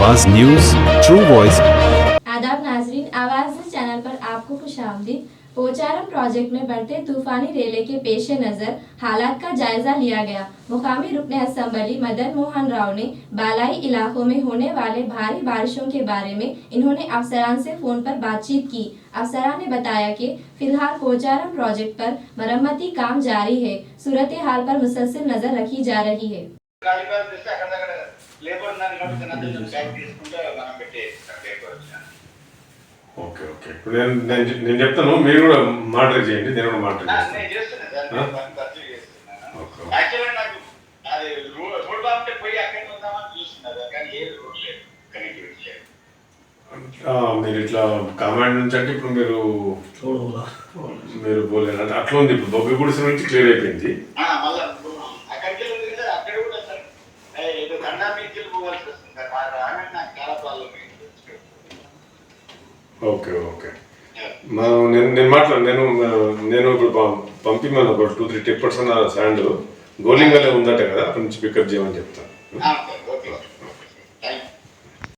आवाज news, true voice. आदाब नाजरीन, आवाज चैनल पर आपको खुशामदीद। पोचारम प्रोजेक्ट में बढ़ते तूफानी रेले के पेश नज़र हालात का जायजा लिया गया। मुकामी रुकने असम्बली मदन मोहन राव ने बालाई इलाकों में होने वाले भारी बारिशों के बारे में इन्होंने अफसरान से फोन पर बातचीत की। अफसरान ने बताया कि फिलहाल पोचारम प्रोजेक्ट पर मरम्मती काम जारी है। सूरत हाल पर मुसलसल नजर रखी जा रही है। ఓకే ఓకే ఇప్పుడు నేను చెప్తాను, మీరు కూడా మానిటర్ చేయండి, నేను కూడా మానిటర్ చేస్తాను. మీరు ఇట్లా కమాండ్ నుంచి అంటే ఇప్పుడు మీరు పోలేరు అంటే అట్లా ఉంది. ఇప్పుడు బొగ్గు గుడిసె నుంచి క్లియర్ అయిపోయింది. ఓకే ఓకే నేను మాట్లాడు నేను ఇప్పుడు పంపిమని ఒక 2-3 టిప్పర్స్ అన్న శాండ్ గోలింగలే ఉందట కదా, అక్కడి నుంచి పికప్ చేయమని చెప్తాను.